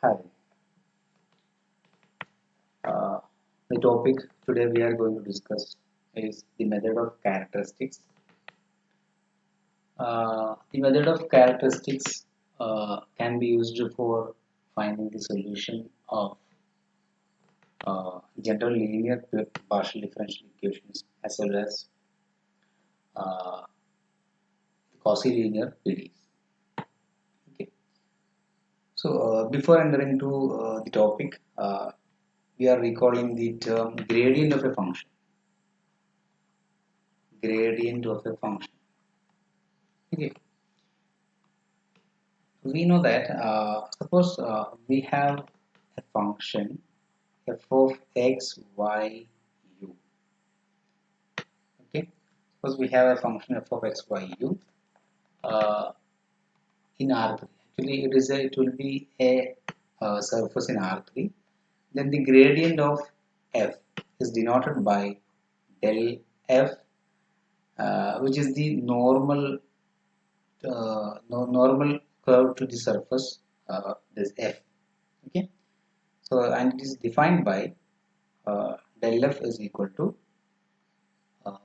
Hi. Uh, the topic today we are going to discuss is the method of characteristics. The method of characteristics can be used for finding the solution of general linear partial differential equations as well as uh, quasi-linear PDEs. Okay. So before entering to the topic, we are recalling the term gradient of a function. Gradient of a function. Okay. We know that suppose we have a function f of x, y, u. Okay, suppose we have a function f of x, y, u uh, in R3. Actually, it will be a surface in R3. Then the gradient of f is denoted by del f, which is the normal curve to the surface, this f. Okay, so and it is defined by del f is equal to uh,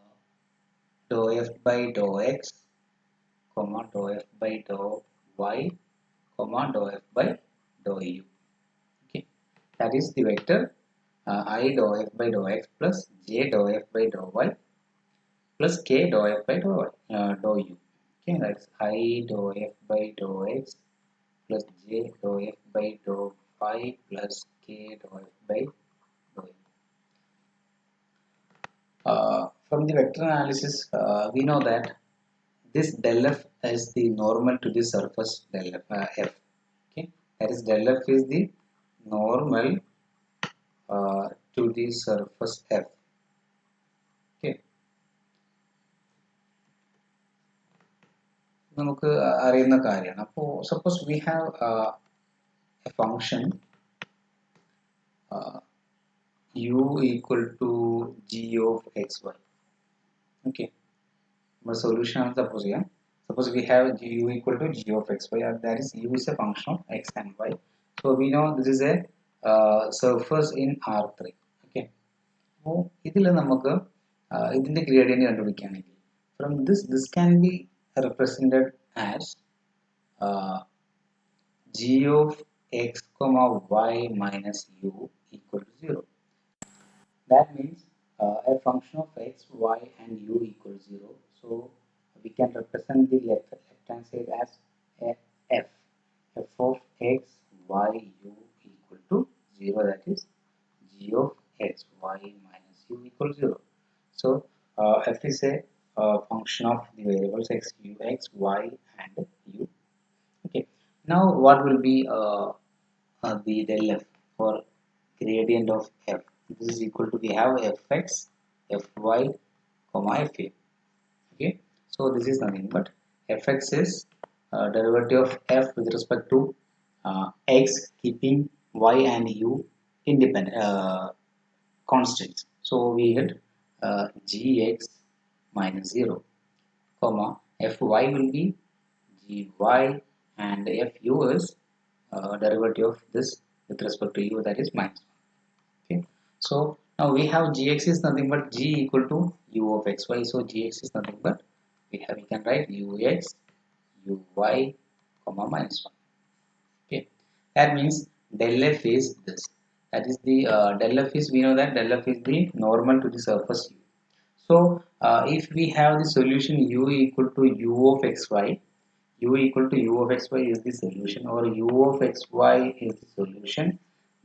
dou f by dou x, comma dou f by dou y, comma dou f by dou u. Okay, that is the vector I dou f by dou x plus j dou f by dou y plus k dou f by dou u. Okay, that's I dou f by dou x plus j dou f by dou y plus k dou f by dou u. From the vector analysis, we know that this del f is the normal to the surface del f, f. Okay, that is del f is the normal to the surface f. Okay, നമുക്ക് അറിയുന്ന കാര്യമാണ്. അപ്പോൾ suppose we have a function u equal to g of xy. Okay, our solution ആണ് suppose ചെയ്യാം. Suppose we have u equal to g of xy, and that is u is a function of x and y. So we know this is a surface in R3. Okay, അപ്പോൾ ഇതിൽ നമുക്ക് ഇതിന്റെ gradient കണ്ടുപിടിക്കുകയാണെങ്കിൽ from this can be represented as g of x comma y minus u equal to 0. That means a function of x, y and u equals 0. So we can represent the left hand side as a f. F of x, y, u equal to 0. That is g of x, y minus u equals 0. So f is a function of the variables x, u, x, y and u. Okay. Now what will be the del f for gradient of f? This is equal to, we have fx, fy, comma fa. Okay, so this is nothing but fx is derivative of f with respect to x, keeping y and u independent constants. So we get gx minus 0, comma fy will be gy, and fu is derivative of this with respect to u, that is minus 1. Okay, so now we have gx is nothing but g equal to u of xy. So gx is nothing but we can write ux uy comma minus 1. Okay, that means del f is this. That is the del f is, we know that del f is the normal to the surface u. So if we have the solution u equal to u of xy, u equal to u of xy is the solution, or u of xy is the solution,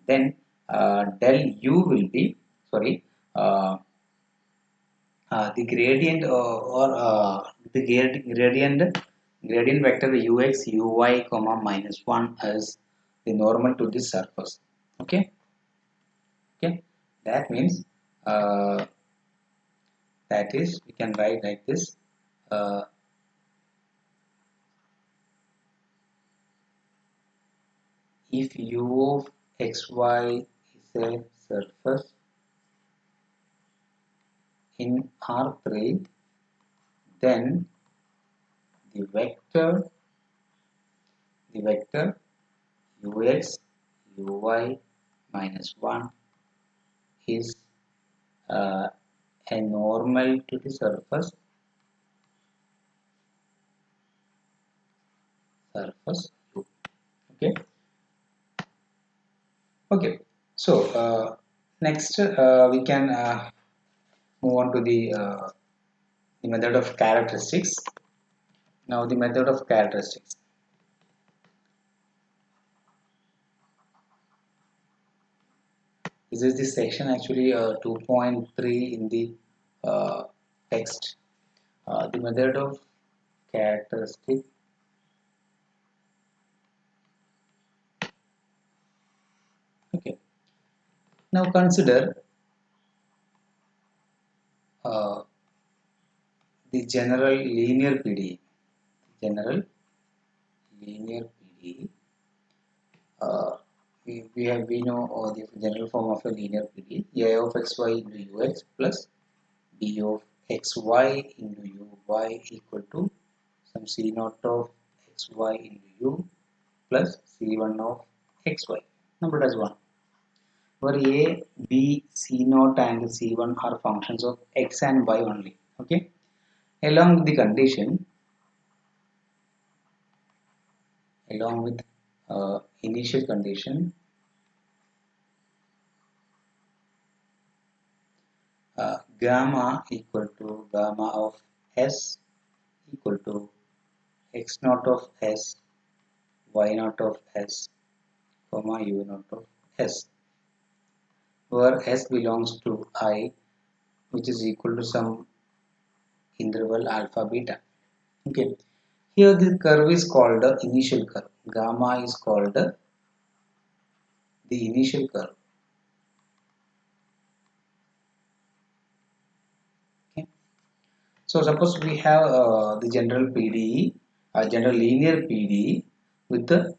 then del u will be, sorry, uh, the gradient or gradient vector ux uy comma minus 1 is the normal to this surface. Okay, okay, that means that is, we can write like this. If u of xy is a surface in R3, then the vector ux uy minus 1 is uh, a normal to the surface u. Okay. Okay. So next we can move on to the method of characteristics. Now the method of characteristics. This is the section actually 2.3 in the text. The method of characteristic. Okay. Now consider uh, the general linear PDE. General linear PDE. We know the general form of a linear PDE. A of xy into ux plus b of xy into uy equal to some c naught of xy into u plus c1 of xy. Number as 1. Where a, b, c naught and c1 are functions of x and y only. Okay. Along with the condition, along with initial condition, gamma equal to gamma of s equal to x naught of s, y naught of s, comma u naught of s, where s belongs to I, which is equal to some interval alpha beta. Okay. Here the curve is called the initial curve. Gamma is called the initial curve. Okay. So suppose we have the general PDE, general linear PDE with the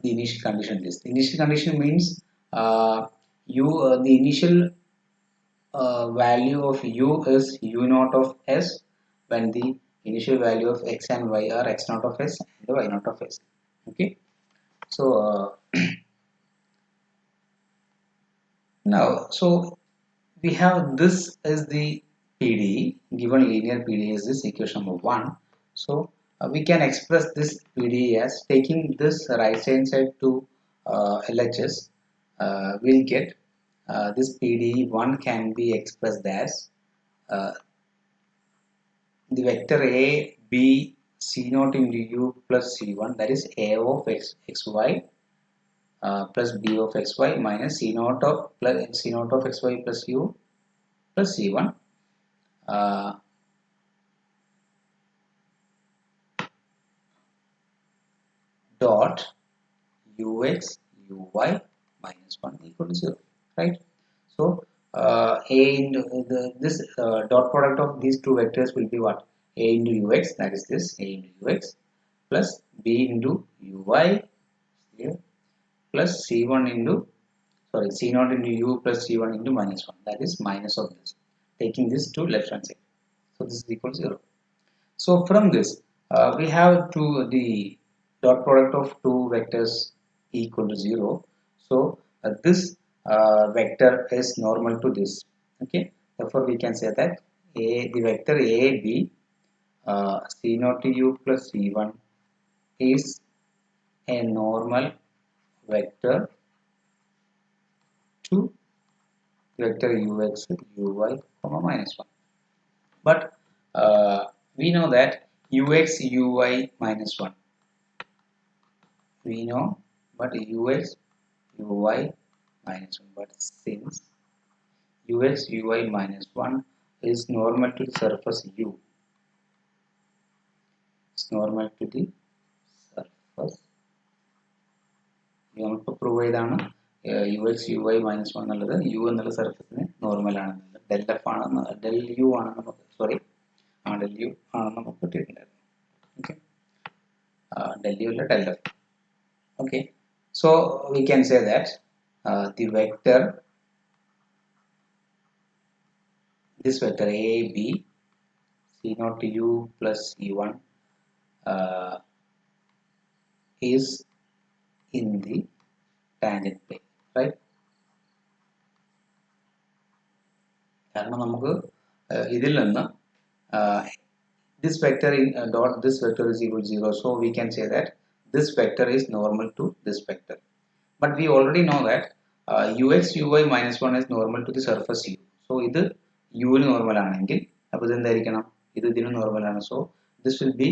initial condition list. The initial condition means the initial value of u is u naught of s when the initial value of x and y are x naught of s and y naught of s. Okay. So now, so we have this as the PDE, given linear PDE is this equation number 1. So we can express this PDE as taking this right hand side to LHS, we'll get this PDE 1 can be expressed as uh, the vector A, B, C naught into U plus C1, that is A of xy plus B of xy minus C naught of xy plus U plus C1 uh, dot ux uy minus 1 equal to 0, right? So a into this dot product of these two vectors will be what? A into ux, that is this a into ux plus b into uy here plus c1 into c0 into u plus c1 into minus 1, that is minus of this, taking this to left hand side. So this is equal to 0. So from this, we have the dot product of two vectors equal to 0. So this vector is normal to this. Okay. Therefore, we can say that the vector a b c naught to u plus c1 is a normal vector to vector ux uy comma minus 1. But we know that ux uy minus 1 we know, but ux uy minus 1, but since ux uy minus 1 is normal to the surface u, it's normal to the surface നമുക്ക് prove ചെയ്താണ് u x u y minus 1 എന്നുള്ളത് u എന്നുള്ള സർഫസിന് normal ആണെന്നുള്ളത് del f ആണെന്ന് del u ആണ് നമുക്ക് del u ആണെന്ന് നമുക്ക് കിട്ടിയിട്ടുണ്ടായിരുന്നു. ഓക്കെ. ഡെൽ യു അല്ല del f. Okay, so we can say that the vector, this vector a b c naught to u plus c1 is in the tangent plane, right? കാരണം നമുക്ക് ഇതിൽ നിന്ന് this vector in dot this vector is equal to 0, so we can say that this vector is normal to this vector. But we already know that ux uy minus 1 is normal to the surface u. So ഇത് u ന് normal ആണെങ്കിൽ അപ്പോൾ ഇത് എന്തായിരിക്കണം, ഇത് ഇതിന് normal ആണ്. So this will be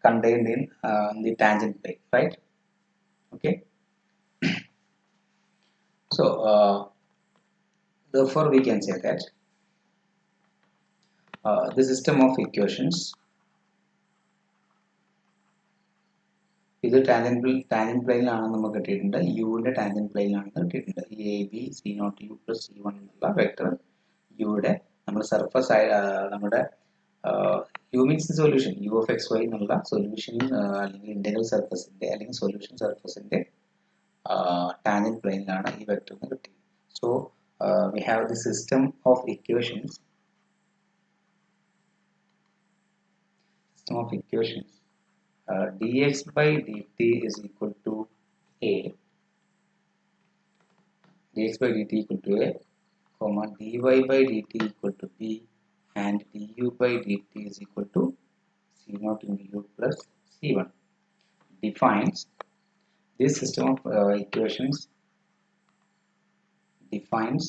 contained in the tangent plane, right? Okay. So therefore we can say that the system of equations ഇത് ടാൻജന്റ് പ്ലെയിനിലാണ് നമുക്ക് കിട്ടിയിട്ടുണ്ട്, യുവിന്റെ ടാൻജന്റ് പ്ലെയിനിലാണ് കിട്ടിയിട്ടുണ്ട്. A b c naught u plus c one എന്നുള്ള vector യുടെ നമ്മൾ സർഫസ് ആയ നമ്മുടെ u means solution u of x y എന്നുള്ള സൊല്യൂഷൻ അല്ലെങ്കിൽ ഇന്റഗ്രൽ സർഫസിന്റെ അല്ലെങ്കിൽ സൊല്യൂഷൻ സർഫസിന്റെ ടാൻജന്റ് പ്ലെയിനിലാണ് ഈ വെക്ടറിന് കിട്ടിയത്. So we have the system of equations dx by dt is equal to a, dx by dt equal to a, comma dy by dt equal to b, and du by dt is equal to c naught into u plus c1. Defines this system of equations defines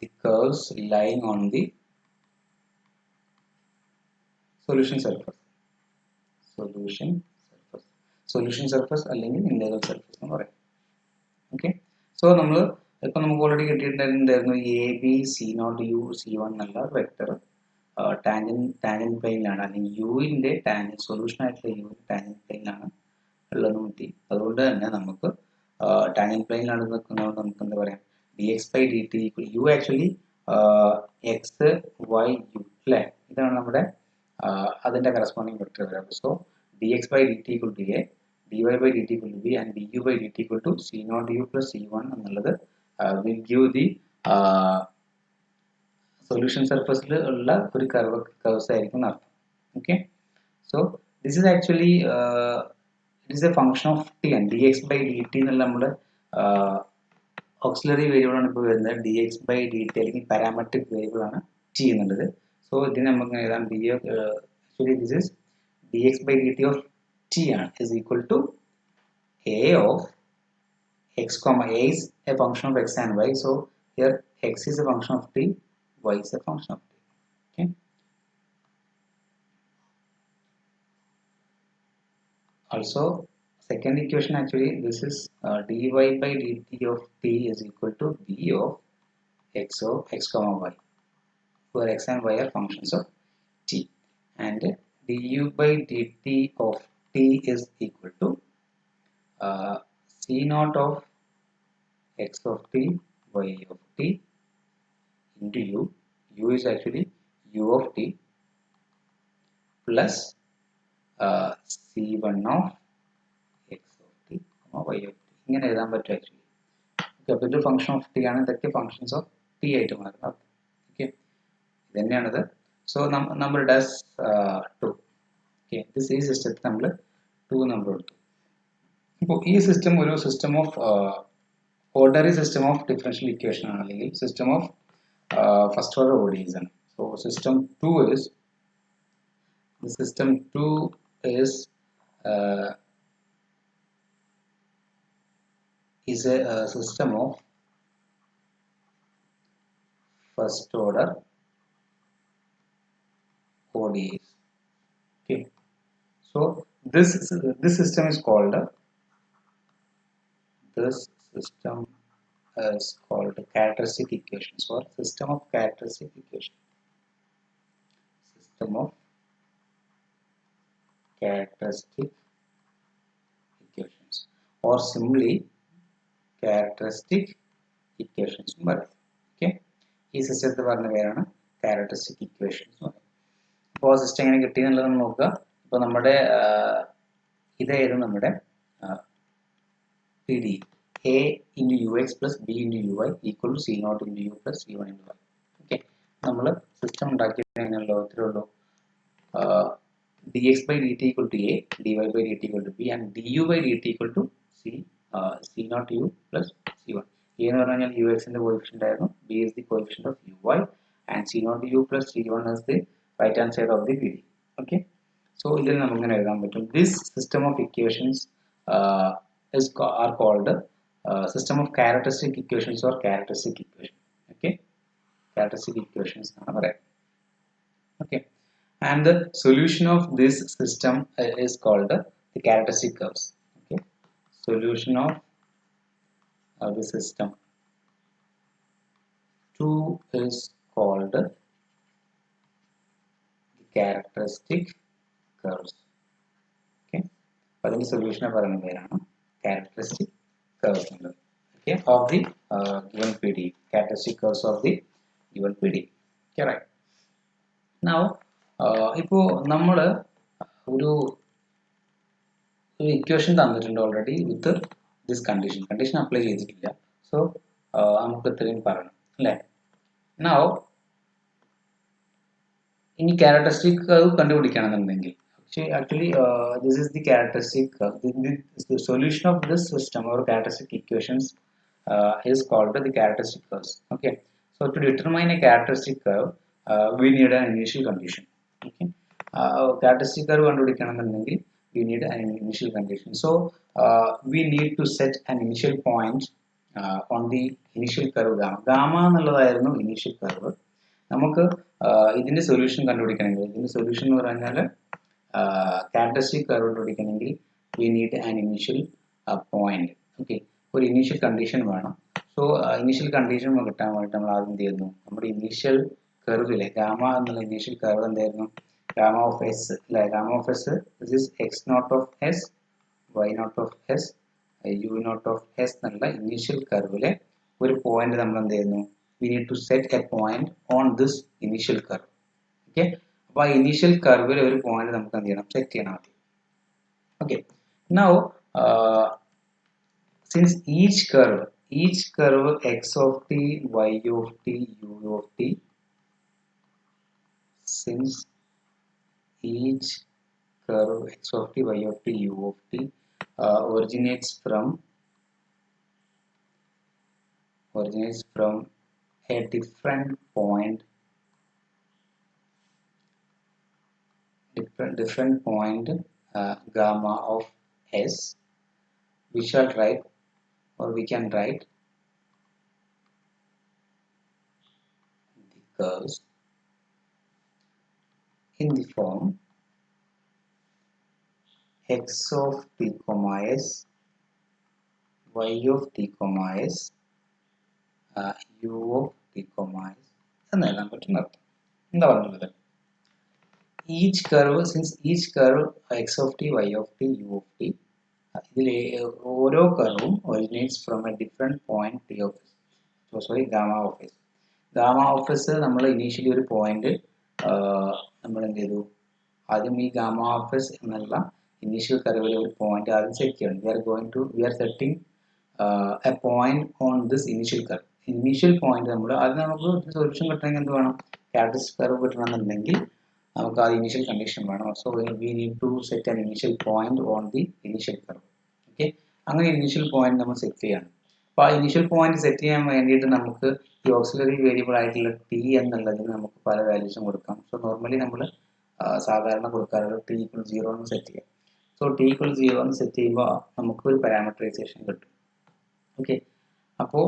the curves lying on the solution surface അല്ലെങ്കിൽ integral surface എന്ന് പറയും. Okay, so നമ്മൾ ഇപ്പൊ നമുക്ക് already കിട്ടിയിട്ടുണ്ടായിരുന്നു a b c naught u c one എന്നുള്ള vector tangent പ്ലെയിനിലാണ് അല്ലെങ്കിൽ യുവിന്റെ സൊല്യൂഷൻ ആയിട്ടുള്ള യു ടാൻജന്റ് പ്ലെയിനിലാണ് ഉള്ളത് കിട്ടി. അതുകൊണ്ട് തന്നെ നമുക്ക് ടാൻജന്റ് പ്ലെയിനിലാണ് നിൽക്കുന്നതുകൊണ്ട് നമുക്ക് എന്താ പറയാം, d x by d t equal u actually x y u അല്ലേ, ഇതാണ് നമ്മുടെ അതിന്റെ കറസ്പോണ്ടിങ് വെക്ടർ വരാം. So dx by dt equal to a, dy by dt equal to b, and du by dt equal to c naught u plus c1 എന്നുള്ളത് will give the solution surface ഉള്ള ഒരു curves ആയിരിക്കും അർത്ഥം. Okay, so this is actually it is a function of T ആണ്. dx by dt എന്നുള്ള നമ്മുടെ auxiliary variable ആണ് ഇപ്പോൾ വരുന്നത്. dx by dt അല്ലെങ്കിൽ പാരാമെട്രിക് വേരിയബിൾ ആണ് ടി എന്നുള്ളത്. സോ ഇതിന് നമുക്ക് എഴുതാം actually this is dx by dt of t is equal to a of x comma a is a function of x and y. So here x is a function of t, y is a function of t. Okay, also second equation actually this is dy by dt of t is equal to b of x comma y, where x and y are functions of t, and du by dt of t is equal to c naught of x of t y of t into u is actually u of t plus c1 of x of t y of t. ഇങ്ങനെ എഴുതാൻ പറ്റും actually. ഇതൊരു function of T ആണ്, ഇതൊക്കെ functions of T ആയിട്ട് മാറുന്നത്. Okay, ഇതന്നെയാണിത്. So നമ്മൾ does 2. Okay, this ഈ സിസ്റ്റത്തിൽ നമ്മൾ 2 നമ്പർ എടുത്തു. ഇപ്പോൾ ഈ സിസ്റ്റം ഒരു system of ordinary system of differential equation ആണ്, അല്ലെങ്കിൽ system of first order ODEs ആണ്. So system 2 is a system of first order ODEs. Okay, so this system is called characteristic equations, or system of characteristic equations. System of characteristic equations, or simply characteristic equations. Okay, ഈ സിസ്റ്റത്തിൽ പറഞ്ഞ പേരാണ് characteristic equations. അപ്പോൾ system എങ്ങനെ കിട്ടിയെന്നുള്ളത് നോക്കുക. ഇപ്പോൾ നമ്മുടെ ഇതായിരുന്നു നമ്മുടെ PD a into ux plus b into uy equal to c naught into u plus c1 into y. Okay, നമ്മൾ system ഉണ്ടാക്കിയതിനുള്ള ലോകത്തിലുള്ളൂ dx by dt equal to a, dy by dt equal to b, and du by dt equal to c, c naught u plus c1. A എന്ന് പറഞ്ഞാൽ ux ന്റെ coefficient ആയിരുന്നു, b is the coefficient of uy, and c naught u plus c1 is the right hand side of the pd. Okay, so ഇതിൽ നമുക്ക് ഇങ്ങനെ എഴുതാൻ പറ്റും, this system of equations are called system of characteristic equations or characteristic equation. Okay, characteristic equations ആണ് പറയുന്നത്. Okay, and the solution of this system is called the characteristic curves. Okay, solution of the system 2 is called the characteristic curves. Okay, അതിന്റെ solution പറയുന്ന പേരാണ് characteristic curves എന്നുള്ളത്. Okay, of the given PDE, characteristic curves of the given PDE. Okay, right. Now ഇപ്പോൾ നമ്മൾ ഒരു ഇക്വേഷൻ തന്നിട്ടുണ്ട് already with this condition apply ചെയ്തിട്ടില്ല. സോ നമുക്ക് ഇത്രയും പറയണം അല്ലേ. നൗ ഇനി ക്യാരക്ടറിസ്റ്റിക് കർവ് കണ്ടുപിടിക്കണമെന്നുണ്ടെങ്കിൽ actually this is the characteristic the solution of this system or characteristic equations is called the characteristic curves. Okay, so to determine a characteristic curve we need an initial condition. Okay, characteristic curve കണ്ടുപിടിക്കണമെന്നുണ്ടെങ്കിൽ we need an initial condition. So we need to set an initial point on the initial curve gamma എന്നുള്ളതായിരുന്നു initial curve. നമുക്ക് ഇതിന്റെ solution കണ്ടുപിടിക്കണമെങ്കിൽ ഇതിന്റെ solution എന്ന് പറഞ്ഞാൽ characteristic curve കണ്ടുപിടിക്കണമെങ്കിൽ we need an initial point. Okay, ഒരു initial condition വേണം. So initial condition കിട്ടാൻ വേണ്ടി നമ്മൾ ആദ്യം എന്ത് ചെയ്യുന്നു, നമ്മുടെ initial curve ഗാമ എന്നുള്ള initial curve എന്തായിരുന്നു, gamma of s അല്ലെ, gamma of s this is x naught of s, y naught of s, u naught of s എന്നുള്ള initial curve ഒരു പോയിന്റ് നമ്മൾ എന്ത് ചെയ്യുന്നു, we need to set a point on this initial curve. Okay, അപ്പോൾ ആ initial curve ഒരു point നമുക്ക് എന്ത് ചെയ്യണം, സെറ്റ് ചെയ്യണം ആദ്യം. Okay, now since each curve x of t, y of t, u of t, since each curve x of t, y of t, u of t originates from a different point gamma of s, we shall write, or we can write the curves in the form x of t comma s, y of t comma s, u of t comma s എന്ന് എഴുതാൻ പറ്റുന്ന അർത്ഥം. എന്താ പറഞ്ഞത്, each curve, since each curve x of t, y of t, u of t, ഇതിൽ ഓരോ കർവും originates from a different point t of s, so sorry gamma of s. gamma of s നമ്മൾ initially ഒരു point നമ്മൾ എന്ത് ചെയ്തു, ആദ്യം ഈ gamma of s എന്നുള്ള ഇനീഷ്യൽ കർവിലെ ഒരു പോയിന്റ് ആദ്യം സെറ്റ് ചെയ്യണം. we are setting a point on this initial curve. Initial point നമ്മൾ ആദ്യം നമുക്ക് സൊല്യൂഷൻ കിട്ടണമെങ്കിൽ എന്ത് വേണം, ക്യാരക്ടറിസ്റ്റിക് കർവ് കിട്ടണമെന്നുണ്ടെങ്കിൽ നമുക്ക് ആ ഇനീഷ്യൽ കണ്ടീഷൻ വേണം. So we need to set an initial point on the initial curve. Okay, അങ്ങനെ ഇനീഷ്യൽ പോയിന്റ് നമ്മൾ സെറ്റ് ചെയ്യണം. അപ്പോൾ ആ ഇനീഷ്യൽ പോയിന്റ് സെറ്റ് ചെയ്യാൻ വേണ്ടിയിട്ട് നമുക്ക് ഈ ഓക്സിലറി വേരിയബിൾ ആയിട്ടുള്ള ടി എന്നുള്ളതിന് നമുക്ക് പല വാല്യൂസും കൊടുക്കാം. സോ നോർമലി നമ്മൾ സാധാരണ കൊടുക്കാറുള്ളത് t equal 0 എന്ന് സെറ്റ് ചെയ്യാം. സോ t equal 0 എന്ന് സെറ്റ് ചെയ്യുമ്പോൾ നമുക്ക് ഒരു പാരാമീറ്ററൈസേഷൻ കിട്ടും. ഓക്കെ, അപ്പോൾ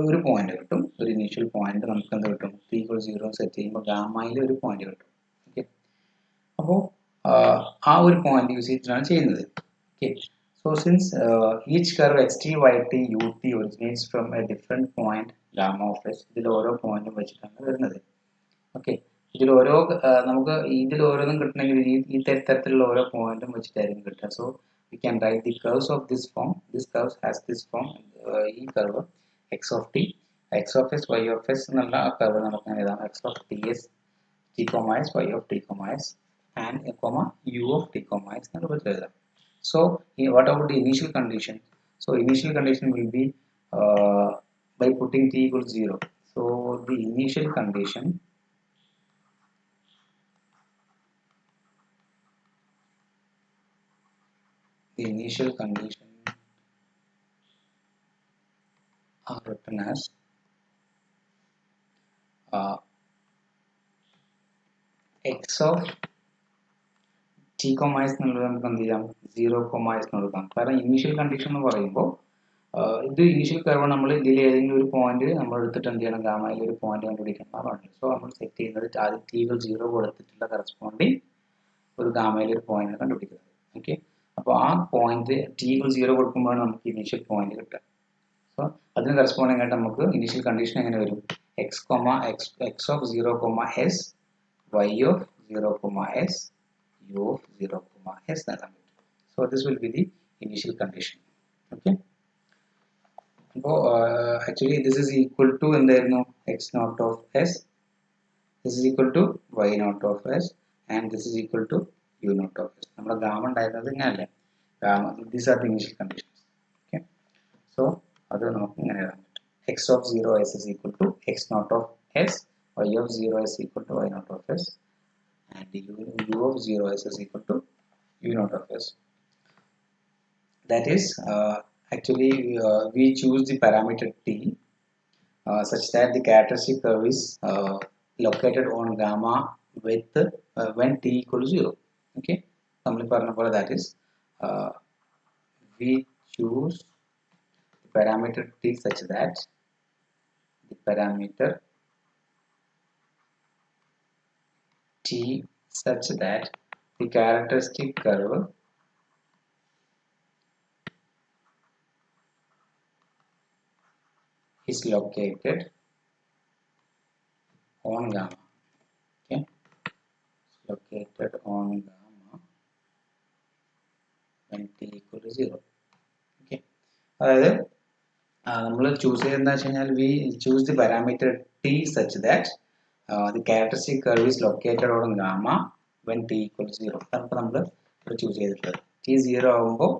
ഒരു പോയിന്റ് കിട്ടും, ഒരു ഇനീഷ്യൽ പോയിന്റ് നമുക്ക് എന്ത് കിട്ടും, t equal 0 സെറ്റ് ചെയ്യുമ്പോൾ ഗാമയിൽ ഒരു പോയിന്റ് കിട്ടും. ഓക്കെ, അപ്പോൾ ആ ഒരു പോയിന്റ് യൂസ് ചെയ്തിട്ടാണ് ചെയ്യുന്നത്. Okay, so since each curve xt, yt, ut originates from a different point gamma of s, ഇതിൽ ഓരോ പോയിന്റും വെച്ചിട്ടാണ് വരുന്നത്. ഓക്കെ, ഇതിൽ ഓരോ നമുക്ക് ഇതിൽ ഓരോന്നും കിട്ടണമെങ്കിൽ ഈ തരത്തിലുള്ള ഓരോ പോയിന്റും വെച്ചിട്ടായിരിക്കും കിട്ടുക. So we can write the curves of this form. This curve has this form. ഈ curve x of t, x of s, y of s എന്നുള്ള ആ കർവ് നമുക്ക് എഴുതാം, x of t s, t comma s, y of t comma s, and u of t comma s എന്ന് എഴുതാം. So what about the initial condition? So initial condition will be by putting t equals 0. So the initial condition the initial condition are written as x of t, s എന്നുള്ളത് നമുക്ക് എന്ത് ചെയ്യാം 0, s എന്ന് കൊടുക്കാം. കാരണം initial condition എന്ന് പറയുമ്പോൾ ഇത് ഇനീഷ്യൽ കർവ് നമ്മൾ ഇതിൽ ഏതെങ്കിലും ഒരു പോയിന്റ് നമ്മൾ എടുത്തിട്ട് എന്ത് ചെയ്യണം, ഗാമയിൽ ഒരു പോയിന്റ് കണ്ടുപിടിക്കണം എന്നാണ് പറഞ്ഞത്. സോ നമ്മൾ സെറ്റ് ചെയ്യുന്നത് ആദ്യം t 0 കൊടുത്തിട്ടുള്ള കറസ്പോണ്ടിങ് ഒരു ഗാമയിൽ ഒരു പോയിന്റ് കണ്ടുപിടിക്കുന്നത്. ഓക്കെ, അപ്പോൾ ആ പോയിന്റ് t 0 കൊടുക്കുമ്പോഴാണ് നമുക്ക് ഇനീഷ്യൽ പോയിന്റ് കിട്ടുക. സോ അതിന് കറസ്പോണ്ടിങ് ആയിട്ട് നമുക്ക് ഇനീഷ്യൽ കണ്ടീഷൻ എങ്ങനെ വരും, x of 0, s, y of 0, s, u of 0, s നൽകാൻ പറ്റും. So this will be the initial condition. Okay. അപ്പോൾ actually this is equal to എന്തായിരുന്നു, x naught of s, this is equal to y naught of s, and this is equal to u naught of s. നമ്മുടെ gamma ഉണ്ടായിരുന്നത് ഇങ്ങനെയല്ലേ, these are the initial conditions. Okay. So അത് നമുക്ക് ഇങ്ങനെ എഴുതാൻ പറ്റും, x of 0, s is equal to x naught of s, y of 0, s equal to y naught of s, and u of 0, s is equal to u naught of s. That is actually we choose the parameter t such that the characteristic curve is located on gamma with when t equal to 0. Okay, that is we choose the parameter t such that the parameter t such that the characteristic curve is located on gamma. Okay, located on gamma when t equal to 0. Okay, അതായത് നമ്മൾ choose ചെയ്യുന്നത് വെച്ച് കഴിഞ്ഞാൽ we choose the parameter t such that the characteristic curve is located on gamma when t equal to 0. അതാണ് നമ്മൾ ഇവിടെ choose ചെയ്തിട്ടുള്ളത്. t 0 ആകുമ്പോൾ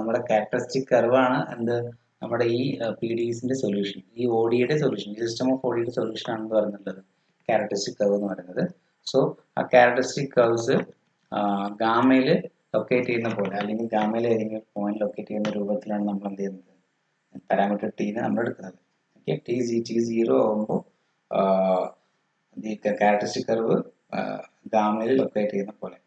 നമ്മുടെ ക്യാരക്ടറിസ്റ്റിക് കർവ് ആണ് എന്ത്, നമ്മുടെ ഈ പി ഡി എസിന്റെ സൊല്യൂഷൻ, ഈ ODE സൊല്യൂഷൻ, ഈ സിസ്റ്റം ഓഫ് ODE സൊല്യൂഷൻ ആണെന്ന് പറയുന്നുള്ളത് ക്യാരക്ടറിസ്റ്റിക് കർവ് എന്ന് പറയുന്നത്. സോ ആ ക്യാരക്ടറിസ്റ്റിക് കർവ്സ് ഗാമയിൽ ലൊക്കേറ്റ് ചെയ്യുന്ന പോലെ, അല്ലെങ്കിൽ ഗാമയിൽ ഏതെങ്കിലും പോയിന്റ് ലൊക്കേറ്റ് ചെയ്യുന്ന രൂപത്തിലാണ് നമ്മൾ എന്ത് ചെയ്യുന്നത്, പാരാമീറ്റർ ടീനെ നമ്മൾ എടുക്കുന്നത്. ഓക്കെ, ടി 0 ആകുമ്പോൾ ക്യാരക്ടറിസ്റ്റിക് കർവ് ഗാമയിൽ ലൊക്കേറ്റ് ചെയ്യുന്ന പോലെ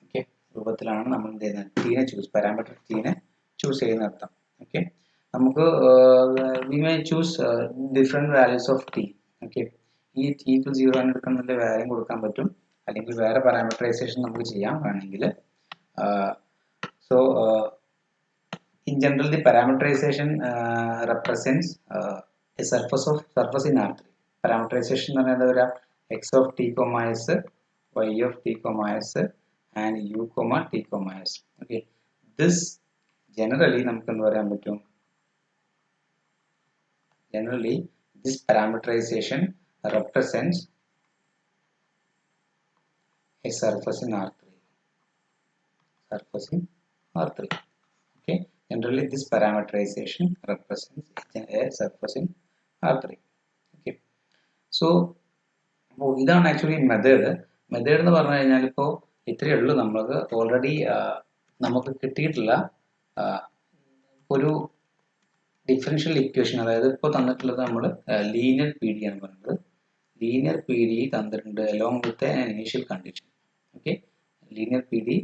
ഓക്കെ രൂപത്തിലാണ് നമ്മൾ എന്ത് ചെയ്യുന്നത്, ടീനെ ചൂസ്, പാരാമീറ്റർ ടീനെ ചൂസ് ചെയ്യുന്ന അർത്ഥം. ഓക്കെ, നമുക്ക് we may choose different values of T. Okay, ഈ ടി ഈക്വൽ 0 ആണ് എടുക്കുന്നതിൻ്റെ വാല്യൂ കൊടുക്കാൻ പറ്റും, അല്ലെങ്കിൽ വേറെ പാരാമീറ്ററൈസേഷൻ നമുക്ക് ചെയ്യാം വേണമെങ്കിൽ. So in general the parameterization represents a surface in R3. Parameterization എന്ന് പറയുന്നത് ഒരു x of t, s, y of t, s, and u, t, s. Okay, this generally നമുക്ക് എന്ത് പറയാൻ പറ്റും, generally this parameterization represents a surface in R3. Surface in R3. Okay, generally this parameterization represents a surface in R3. Okay, so ഇതാണ് actually method എന്ന് പറഞ്ഞു കഴിഞ്ഞാൽ ഇപ്പോൾ ഇത്രയേ ഉള്ളൂ. നമുക്ക് ഓൾറെഡി നമുക്ക് കിട്ടിയിട്ടുള്ള ഒരു ഡിഫറൻഷ്യൽ ഇക്വേഷൻ, അതായത് ഇപ്പോൾ തന്നിട്ടുള്ളത് നമ്മൾ ലീനിയർ പി ഡി ആണ് പറയുന്നത്. ലീനിയർ പി ഡി തന്നിട്ടുണ്ട് along with an initial condition. Okay, linear P D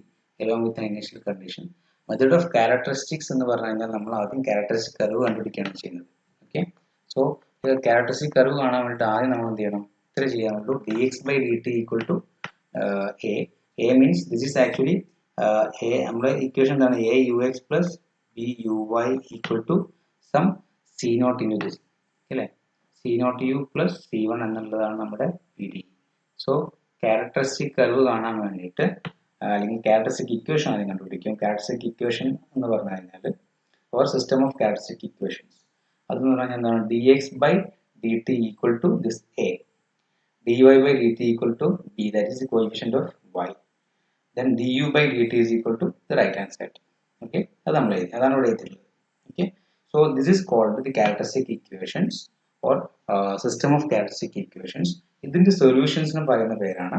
along with an initial condition. Method of characteristics എന്ന് പറഞ്ഞു കഴിഞ്ഞാൽ നമ്മൾ ആദ്യം ക്യാരക്ടറിസ്റ്റിക് കർവ് കണ്ടുപിടിക്കുകയാണ് ചെയ്യുന്നത്. ഓക്കെ, സോ ക്യാരക്ടറിസ്റ്റിക് കർവ് കാണാൻ വേണ്ടിയിട്ട് ആദ്യം നമ്മൾ എന്ത് ചെയ്യണം, ഇത്ര ചെയ്യാനുള്ളൂ, dx/dt equal to a means this is actually a, നമ്മുടെ ഇക്വേഷൻ എന്താണ്, a ux plus b uy equal to some c0 into this അല്ലേ, c0 u plus c1 എന്നുള്ളതാണ് നമ്മുടെ P D. So characteristic curve കാണാൻ വേണ്ടിയിട്ട് അല്ലെങ്കിൽ ക്യാരക്ടറിസ്റ്റിക് ഇക്വേഷൻ ആദ്യം കണ്ടുപിടിക്കും. ക്യാരക്ടറിസ്റ്റിക് ഇക്വേഷൻ എന്ന് പറഞ്ഞു കഴിഞ്ഞാൽ or system of characteristic equations, അതെന്ന് പറഞ്ഞാൽ എന്താണ്, dx/dt equal to this a, dy/dt equal to b, that is the coefficient of y, then du/dt is equal to the right hand side. Okay, അതാണ് ഇവിടെ എഴുതിയിട്ടുള്ളത്. Okay, so this is called the characteristic equations or system of characteristic equations. ഇതിന്റെ സൊല്യൂഷൻസിന് പറയുന്ന പേരാണ്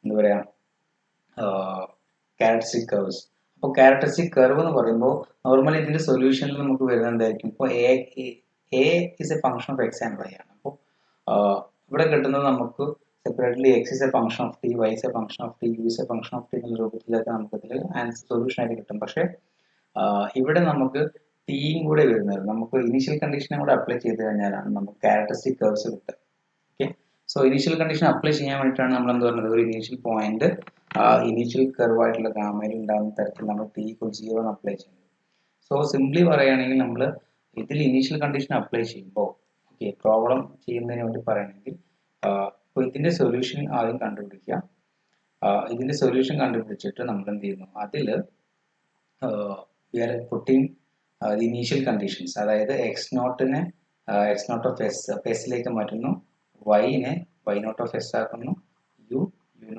എന്താ പറയാ, characteristic curves. അപ്പോൾ characteristic curve എന്ന് പറയുമ്പോൾ നോർമലി ഇതിന്റെ സൊല്യൂഷനിൽ നമുക്ക് വരുന്നത് എന്തായിരിക്കും? ഇപ്പോൾ a is a function of x and y ആണ്. അപ്പോൾ ഇവിടെ കിട്ടുന്നത് നമുക്ക് separately x is a function of t, y is a function of t, u is a function of t എന്ന രൂപത്തിലൊക്കെ നമുക്ക് ഇതിൽ ആൻസർ സൊല്യൂഷൻ ആയിട്ട് കിട്ടും. പക്ഷേ ഇവിടെ നമുക്ക് ടിയും കൂടെ വരുന്നത് നമുക്ക് ഇനീഷ്യൽ കണ്ടീഷനും കൂടെ അപ്ലൈ ചെയ്ത് കഴിഞ്ഞാലാണ് നമുക്ക് ക്യാരക്ടറിസ്റ്റിക് കർവ്സ് കിട്ടുക. Okay, so initial condition apply ചെയ്യാൻ വേണ്ടിയിട്ടാണ് നമ്മൾ എന്ത് പറയുന്നത്, ഒരു ഇനീഷ്യൽ പോയിന്റ് ഇനീഷ്യൽ കർവ് ആയിട്ടുള്ള ഗാമയിൽ ഉണ്ടാകുന്ന തരത്തിൽ നമ്മൾ ടി ഈക്വൽ 0 അപ്ലൈ ചെയ്യുന്നത്. സോ സിംപ്ലി പറയുകയാണെങ്കിൽ നമ്മൾ ഇതിൽ ഇനീഷ്യൽ കണ്ടീഷൻ അപ്ലൈ ചെയ്യുമ്പോൾ, ഓക്കെ, പ്രോബ്ലം ചെയ്യുന്നതിന് വേണ്ടി പറയുകയാണെങ്കിൽ ഇപ്പോൾ ഇതിന്റെ സൊല്യൂഷൻ ആദ്യം കണ്ടുപിടിക്കുക. ഇതിന്റെ സൊല്യൂഷൻ കണ്ടുപിടിച്ചിട്ട് നമ്മൾ എന്ത് ചെയ്യുന്നു, അതിൽ we are putting the initial conditions, അതായത് എക്സ് നോട്ടിനെ എക്സ് നോട്ട് ഓഫ് എസിലേക്ക് മാറ്റുന്നു, വൈനെ വൈ നോട്ട് ഓഫ് എസ് ആക്കുന്നു, യു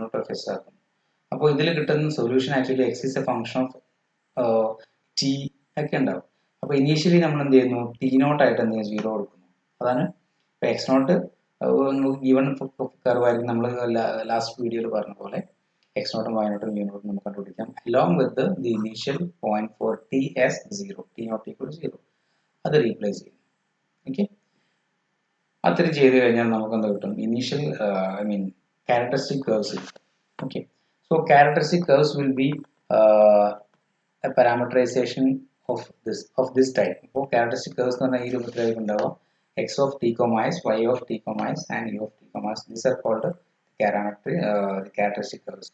നോട്ട് ഓഫ് എസ് ആക്കുന്നു. അപ്പോൾ ഇതിൽ കിട്ടുന്ന solution actually x is a function of t ഒക്കെ ഉണ്ടാവും. അപ്പോൾ ഇനീഷ്യലി നമ്മൾ എന്ത് ചെയ്യുന്നു, ടി നോട്ട് ആയിട്ട് എന്ത് ചെയ്യുന്നു, 0 കൊടുക്കുന്നു. അതാണ് ഇപ്പോൾ എക്സ് നോട്ട് ഗിവൺ കർവ് ആയിരിക്കും. നമ്മൾ ലാസ്റ്റ് വീഡിയോയിൽ പറഞ്ഞ പോലെ എക്സ് നോട്ടും വൈ നോട്ടും യു നോട്ടും നമുക്ക് കണ്ടുപിടിക്കാം along with the initial point for t s 0, t naught equal 0 അത് റീപ്ലേസ് ചെയ്യും. ഓക്കെ, അത്രയും ചെയ്ത് കഴിഞ്ഞാൽ നമുക്ക് എന്താ കിട്ടും, initial I mean characteristic curves. Okay, so characteristic curves will be a parameterization of this type. അപ്പോൾ characteristic curves എന്ന് പറഞ്ഞാൽ ഈ രൂപത്തിലായിരിക്കും ഉണ്ടാവുക. x of t, s, y of t, s and u of t, s. These are called characteristic curves.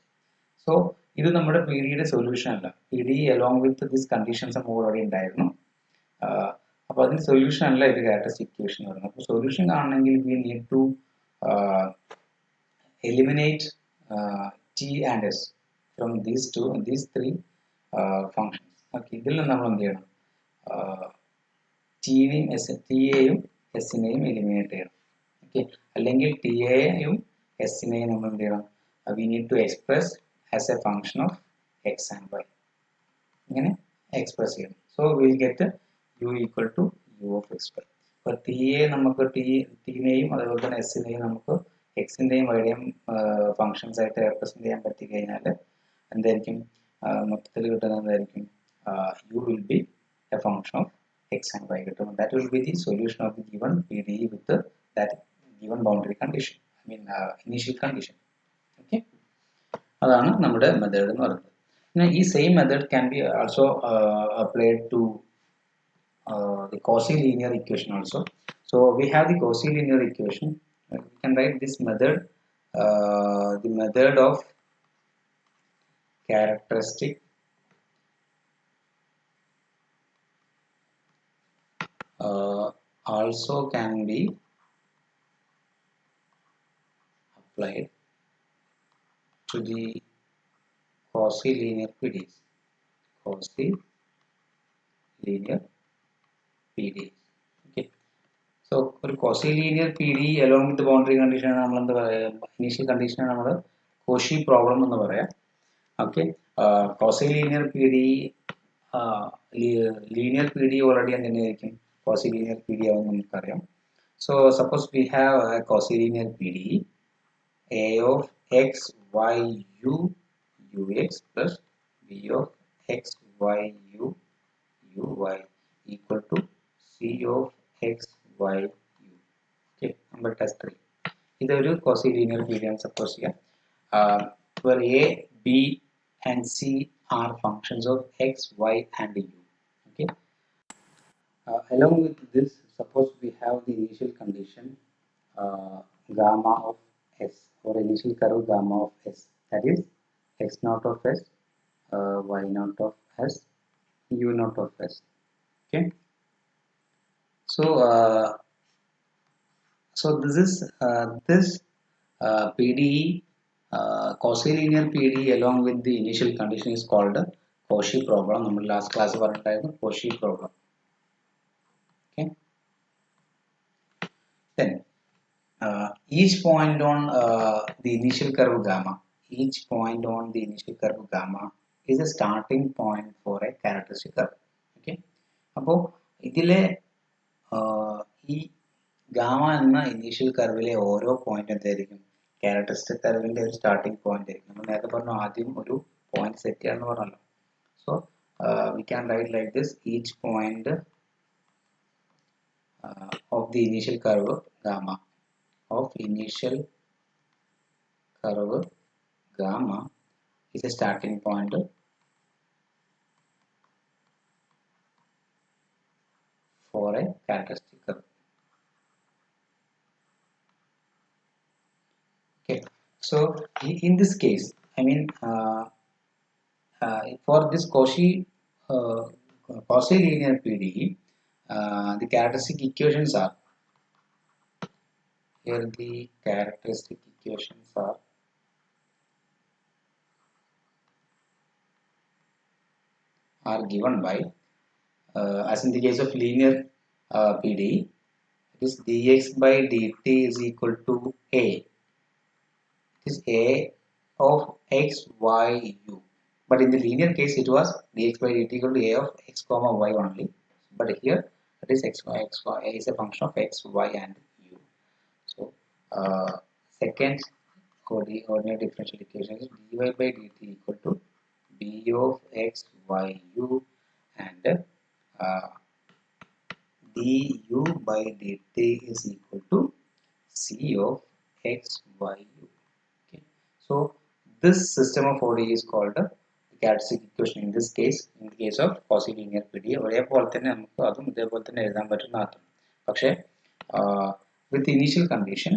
So ഇത് നമ്മുടെ P ഡിയുടെ solution അല്ല. P D along with this conditions already ഉണ്ടായിരുന്നു. അപ്പോൾ അതിന് സൊല്യൂഷൻ അല്ല ഇത് ക്യാരക്ടറിസ്റ്റിക് ഇക്വേഷൻ എന്ന് പറയുന്നത്. അപ്പോൾ സൊല്യൂഷൻ കാണണമെങ്കിൽ we need to eliminate t and s from these three functions. Okay, ഇതിൽ നിന്ന് നമ്മൾ എന്ത് ചെയ്യണം, ടിയെയും എസിനെയും എലിമിനേറ്റ് ചെയ്യണം. ഓക്കെ, അല്ലെങ്കിൽ ടിയെയും എസിനെയും നമ്മൾ എന്ത് ചെയ്യണം, we need to express as a function of x and y, ഇങ്ങനെ എക്സ്പ്രസ് ചെയ്യണം. So will get u equal to u of x y. അപ്പോൾ ടിയെ നമുക്ക് ടിനെയും അതുപോലെ തന്നെ എസിനെയും നമുക്ക് എക്സിൻ്റെയും വൈയുടെയും ഫങ്ഷൻസ് ആയിട്ട് റെപ്രസെന്റ് ചെയ്യാൻ പറ്റി കഴിഞ്ഞാൽ എന്തായിരിക്കും, മൊത്തത്തിൽ കിട്ടുന്നത് എന്തായിരിക്കും, u will be a function of x and y കിട്ടും. That will be the solution of the given P D with that given boundary condition, I mean initial condition. Okay, അതാണ് നമ്മുടെ മെത്തേഡ് എന്ന് പറയുന്നത്. പിന്നെ ഈ same method can be also applied to the Cauchy linear equation also. So we have the Cauchy linear equation. We can write this method, the method of characteristic also can be applied to the Cauchy linear PDEs. Cauchy linear PDEs. Okay. So ഒരു Cauchy linear PDE along with the boundary condition നമ്മൾ എന്താ പറയുക, initial condition നമ്മൾ Cauchy problem എന്ന് പറയാം. Okay, Cauchy linear PDE linear PDE already എങ്ങനെയായിരിക്കും, Cauchy linear PDE ആവുമെന്ന് നമുക്കറിയാം. So suppose we have a Cauchy linear PDE a of x y u ux plus b of x y u y equal to c of x y u. Okay, number test 3. ഇതൊരു Cauchy linear PDE ആണ് suppose ചെയ്യാം, where a b and c are functions of x y and u. Okay, along with this, suppose we have the initial condition gamma of s, or initial curve gamma of s, that is x naught of s, y naught of s, u naught of s. Okay, so this is this PDE, Cauchy linear PDE along with the initial condition is called Cauchy problem. നമ്മൾ last class പറഞ്ഞിട്ടായിരുന്നു Cauchy problem. Okay, then each point on the initial curve gamma, each point on the initial curve gamma is a starting point for a characteristic curve. Okay, അപ്പോൾ ഇതിലെ ഈ gamma എന്ന initial കർവിലെ ഓരോ point എന്തായിരിക്കും, characteristic കർവിന്റെ ഒരു starting point ആയിരിക്കും. നമ്മൾ നേരത്തെ പറഞ്ഞു ആദ്യം ഒരു പോയിന്റ് സെറ്റ് ചെയ്യാന്ന് പറഞ്ഞല്ലോ. So we can write like this: each point of the initial curve gamma is a starting point for a characteristic curve. Okay, so in this case, I mean, for this Cauchy linear PDE, the characteristic equations are here. The characteristic equations are given by, as in the case of linear PDE, it is dx by dt is equal to a. It is a of x, y, u. But in the linear case, it was dx by dt equal to a of x comma y only. But here, it is x y is a function of x, y, and u. So, second coordinate differential equation is dy by dt equal to b of x, y, u, and du by dt is equal to c of x, y, u. Okay. So, this system of ODE is called the characteristic equation in this case, in the case of Cauchy linear PDE. ഒരേപോലെ തന്നെ നമുക്ക് അതും ഇതേപോലെ തന്നെ എഴുതാൻ പറ്റുന്ന അർത്ഥം. പക്ഷേ with initial condition,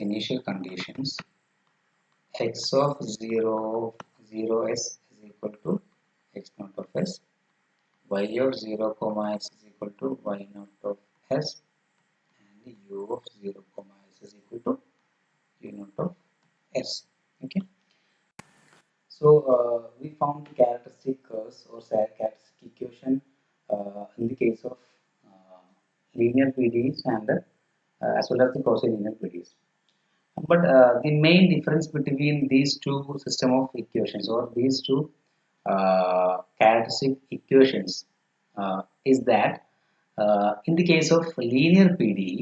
initial conditions, x of 0 s is equal to x naught of s, y of 0 comma s is equal to y naught of s, and u of 0 comma s is equal to u naught of s. Okay, so we found characteristic curves or characteristic equation in the case of linear PDEs and as well as the Cauchy linear PDEs. But the main difference between these two system of equations or these two characteristic equations is that in the case of linear PDE,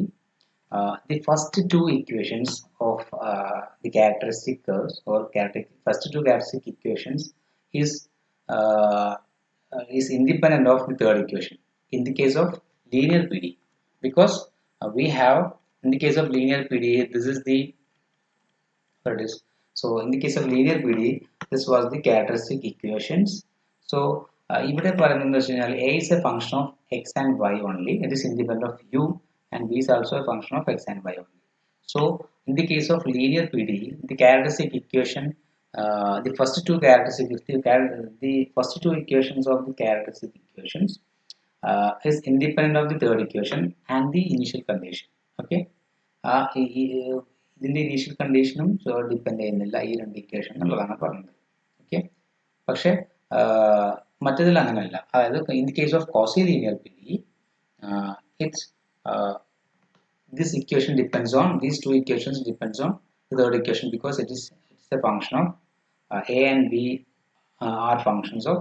the first two equations of the characteristic curves or first two characteristic equations is is independent of the third equation in the case of linear PDE, because we have, in the case of linear PDE, this is the that is, so in the case of linear PDE, this was the characteristic equations. So ഇവിടെ പറയുന്നത് എന്ന് വെച്ച് കഴിഞ്ഞാൽ a is a function of x and y only. It is independent of u, and b is also a function of x and y only. So in the case of linear PDE, the characteristic equation, the first two equations of the characteristic equations is independent of the third equation and the initial condition. Okay, ഇതിന്റെ initial കണ്ടീഷനും depend ചെയ്യുന്നില്ല ഈ രണ്ട് equation എന്നുള്ളതാണ് പറഞ്ഞത്. Okay, പക്ഷെ മറ്റതിൽ അങ്ങനെയല്ല. അതായത് in the case of Cauchy linear PDE, it's this equation depends on, these two equations depends on the third equation, because it's a function of a and b are functions of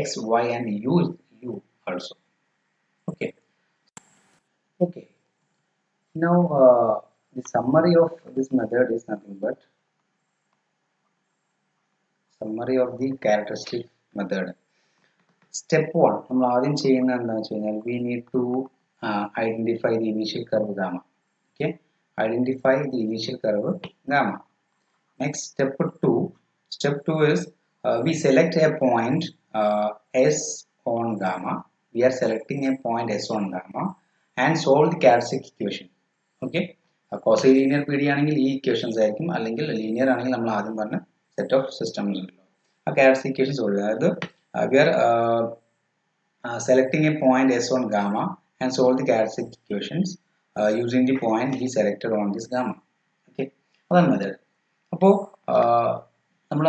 x, y, and u also. Okay, okay. Now the summary of this method is nothing but summary of the characteristic method. Step 1, നമ്മൾ ആദ്യം ചെയ്യുന്നത് എന്താണെന്ന് വെച്ച് കഴിഞ്ഞാൽ we need to identify the initial curve gamma. Okay, identify the initial curve gamma. Next, step 2 is we select a point s on gamma. We are selecting a point s on gamma and solve the characteristic equation. Okay, Cauchy linear PDE ആണെങ്കിൽ ഈ equations ആയിരിക്കും, അല്ലെങ്കിൽ linear ആണെങ്കിൽ നമ്മൾ ആദ്യം പറഞ്ഞ set of systems ഉണ്ടല്ലോ ആ characteristic equations solve ചെയ്യുക. അതായത് we are selecting a point s on gamma and solve the characteristic equations using the point we selected on this gamma. Okay, അതാണ് മെത്തേഡ്. അപ്പോൾ നമ്മൾ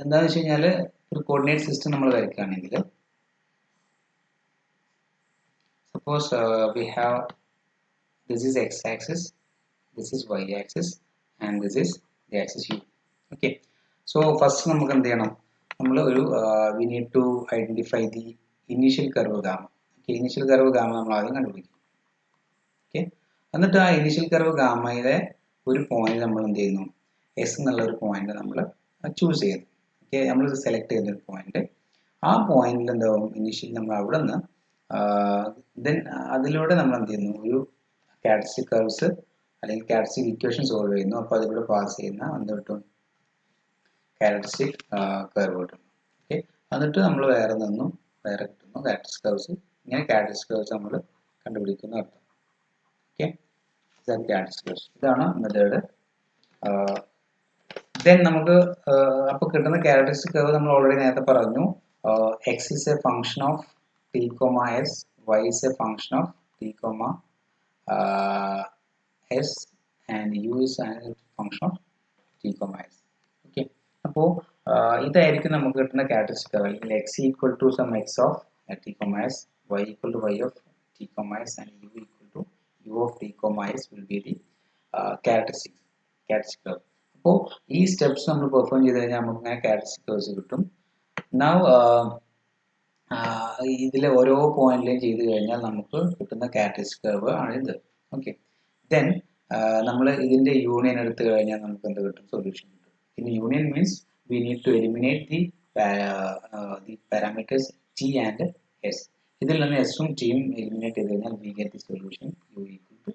എന്താണെന്ന് വെച്ച് കഴിഞ്ഞാൽ ഒരു കോർഡിനേറ്റ് സിസ്റ്റം നമ്മൾ വരയ്ക്കുകയാണെങ്കിൽ, suppose we have, this is x axis, this is y axis, and this is the axis u. Okay, so first നമുക്ക് എന്ത് ചെയ്യണം, നമ്മൾ ഒരു we need to identify the initial curve gamma. Okay, initial curve gamma നമ്മൾ ആദ്യം കണ്ടുപിടിക്കും. Okay, എന്നിട്ട് ആ initial curve gamma യുടെ ഒരു പോയിന്റ് നമ്മൾ എന്ത് ചെയ്യുന്നു, എസ് എന്നുള്ള ഒരു പോയിന്റ് നമ്മൾ ചൂസ് ചെയ്യുന്നു. ഓക്കെ, നമ്മൾ സെലക്ട് ചെയ്യുന്ന ഒരു പോയിന്റ്, ആ പോയിന്റിൽ എന്താവും, ഇനീഷ്യലി നമ്മൾ അവിടെ നിന്ന് ദെൻ അതിലൂടെ നമ്മൾ എന്ത് ചെയ്യുന്നു, ഒരു ക്യാരക്ടറിസ്റ്റിക് കർവ്സ് അല്ലെങ്കിൽ ക്യാരക്ടറിസ്റ്റിക് ഇക്വേഷൻ സോൾവ് ചെയ്യുന്നു. അപ്പോൾ അതിലൂടെ പാസ് ചെയ്യുന്ന എന്ത് കിട്ടും, ക്യാരക്ടറിസ്റ്റിക് കർവ് കിട്ടും. ഓക്കെ, എന്നിട്ട് നമ്മൾ വേറെ കിട്ടുന്നു ക്യാരക്ടറിസ്റ്റിക് കർവ്സ്. ഇങ്ങനെ ക്യാരക്ടറിസ്റ്റിക് കർവ്സ് നമ്മൾ കണ്ടുപിടിക്കുന്ന അർത്ഥം. ഓക്കെ, ഇതാണ് മെത്തേഡ്. ദെൻ നമുക്ക് അപ്പോൾ കിട്ടുന്ന ക്യാരക്ടറിസ്റ്റിക് കർവ് നമ്മൾ ഓൾറെഡി നേരത്തെ പറഞ്ഞു. X is a function of t comma s, y is a function of t comma s, and u is a function of t comma s. Okay, അപ്പോൾ ഇതായിരിക്കും നമുക്ക് കിട്ടുന്ന ക്യാരക്ടറിസ്റ്റിക് കർവ്. അല്ലെങ്കിൽ x equal to some x of t comma s, y equal to y of t comma s, and u equal to u of t comma s will be the characteristic curve. അപ്പോൾ ഈ steps നമ്മൾ perform ചെയ്ത് കഴിഞ്ഞാൽ നമുക്ക് ഇങ്ങനെ characteristic curves കിട്ടും. Now ഇതിലെ ഓരോ പോയിന്റിലും ചെയ്ത് കഴിഞ്ഞാൽ നമുക്ക് കിട്ടുന്ന ക്യാരക്ടറിസ്റ്റിക് കർവ് ആണ് ഇത്. ഓക്കെ, ദെൻ നമ്മൾ ഇതിന്റെ യൂണിയൻ എടുത്തു കഴിഞ്ഞാൽ നമുക്ക് എന്ത് കിട്ടും, സൊല്യൂഷൻ കിട്ടും. ഇനി union means we need to eliminate the parameters t and s. ഇതിൽ നിന്ന് എസും ടിയും എലിമിനേറ്റ് ചെയ്ത് കഴിഞ്ഞാൽ we get the solution u equal to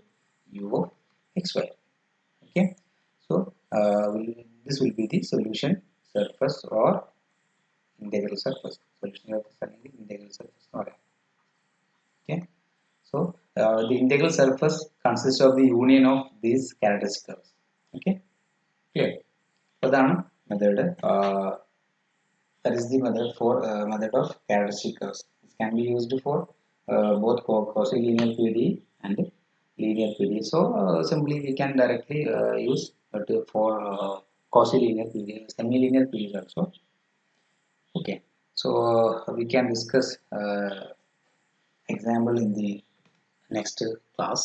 u of x y. Okay, so this will be the solution surface or integral surface. Solution surface or integral surface. Okay, so the integral surface consists of the union of these characteristic curves. Okay, clear. So that method, that is the method for method of characteristic curves. This can be used for both Cauchy linear PDE and linear PDE. So simply we can directly use for Cauchy linear PDE, semi-linear PDE also. Okay, so we can discuss example in the next class.